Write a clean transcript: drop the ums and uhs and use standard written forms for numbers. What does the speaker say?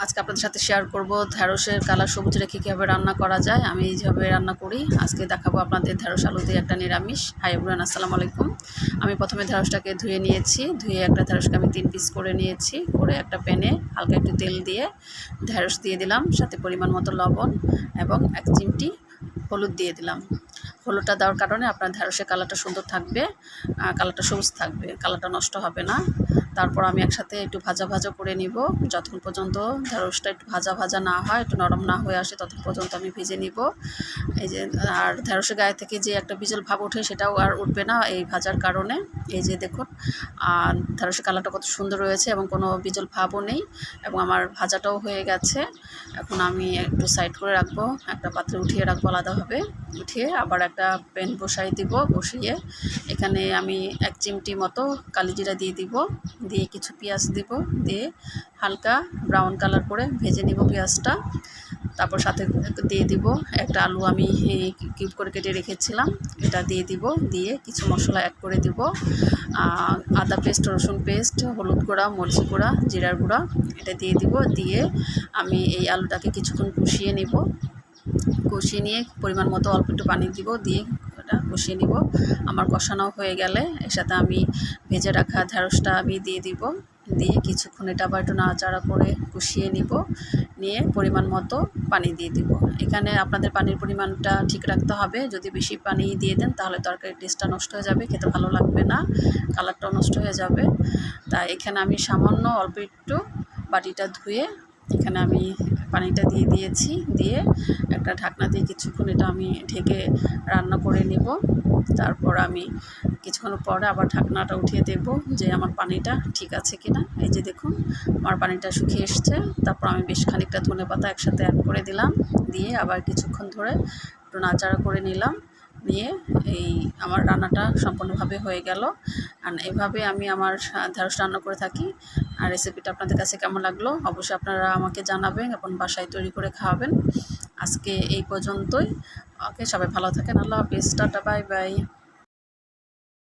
আজকে আপনাদের সাথে শেয়ার করব ঢেঁড়সের কালা সবুজ রেখে কীভাবে রান্না করা যায়। আমি যেভাবে রান্না করি আজকে দেখাবো আপনাদের ঢেঁড়স আলু দিয়ে একটা নিরামিষ। হাই এভরিওয়ান, আসসালামু আলাইকুম। আমি প্রথমে ঢেঁড়সটাকে ধুয়ে নিয়েছি। ধুয়ে একটা ঢেঁড়সকে আমি 3 পিস করে নিয়েছি। করে একটা প্যানে হালকা একটু তেল দিয়ে ঢেঁড়স দিয়ে দিলাম, সাথে পরিমাণ মতো লবণ এবং 1 চিমটি হলুদ দিয়ে দিলাম। হলুদটা দেওয়ার কারণে আপনার ঢেঁড়সের কালারটা সুন্দর থাকবে, কালারটা সবুজ থাকবে, কালারটা নষ্ট হবে না। তারপর আমি একসাথে একটু ভাজা ভাজা করে নিব। যতক্ষণ পর্যন্ত ঢেঁড়সটা একটু ভাজা ভাজা না হয়, একটু নরম না হয়ে আসে, ততক্ষণ পর্যন্ত আমি ভেজে নিব। এই যে, আর ঢেঁড়সের গায়ে থেকে যে একটা বিজল ভাব ওঠে সেটাও আর উঠবে না এই ভাজার কারণে। এই যে দেখুন, আর ঢেঁড়সের কালারটা কত সুন্দর রয়েছে এবং কোনো বিজল ভাবও নেই, এবং আমার ভাজাটাও হয়ে গেছে। এখন আমি একটু সাইড করে রাখবো, একটা পাত্রে উঠিয়ে রাখবো আলাদাভাবে। উঠিয়ে আবার একটা প্যান বসাই দিব। বসিয়ে এখানে আমি 1 চিমটি মতো কালিজিরা দিয়ে দিব। দিয়ে কিছু পেঁয়াজ দিব। দিয়ে হালকা ব্রাউন কালার করে ভেজে নিব পেঁয়াজটা। তারপর সাথে দিয়ে দিব একটা আলু আমি কিউব করে কেটে রেখেছিলাম, এটা দিয়ে দিব। দিয়ে কিছু মশলা অ্যাড করে দিব, আদা পেস্ট, রসুন পেস্ট, হলুদ গুঁড়া, মরিচ গুঁড়া, জিরার গুঁড়া, এটা দিয়ে দিব। দিয়ে আমি এই আলুটাকে কিছুক্ষণ কষিয়ে নিব। কষিয়ে নিয়ে পরিমাণ মতো অল্প একটু পানি দিব। দিয়ে এটা কষিয়ে নিব। আমার কষানো হয়ে গেলে এর সাথে আমি ভেজে রাখা ঢেঁড়সটা আমি দিয়ে দিব। দিয়ে কিছুক্ষণ এটা আবার একটু নাড়াচাড়া করে কষিয়ে নিব। নিয়ে পরিমাণ মতো পানি দিয়ে দিব। এখানে আপনাদের পানির পরিমাণটা ঠিক রাখতে হবে। যদি বেশি পানি দিয়ে দেন তাহলে তরকারির টেস্টটা নষ্ট হয়ে যাবে, খেতে ভালো লাগবে না, কালারটাও নষ্ট হয়ে যাবে। তাই এখানে আমি সামান্য অল্প একটু বাটিটা ধুয়ে এখানে আমি পানিটা দিয়ে দিয়েছি। দিয়ে একটা ঢাকনা দিয়ে কিছুক্ষণ এটা আমি ঢেকে রান্না করে নেব। তারপর আমি কিছুক্ষণ পরে আবার ঢাকনাটা উঠিয়ে দেব যে আমার পানিটা ঠিক আছে কিনা। এই যে দেখুন, আমার পানিটা শুকিয়ে এসছে। তারপর আমি বেশ খানিকটা ধনেপাতা একসাথে অ্যাড করে দিলাম। দিয়ে আবার কিছুক্ষণ ধরে একটু নাড়াচাড়া করে নিলাম। নিয়ে এই আমার রান্নাটা সম্পূর্ণভাবে হয়ে গেল। আর এভাবে আমি আমার ঢেঁড়স রান্না করে থাকি। আর রেসিপিটা আপনাদের কাছে কেমন লাগলো অবশ্যই আপনারা আমাকে জানাবেন এবং বাসায় তৈরি করে খাওয়াবেন। আজকে এই পর্যন্তই। ওকে, সবাই ভালো থাকেন। আল্লাহ হাফেজ, টাটা, বাই বাই।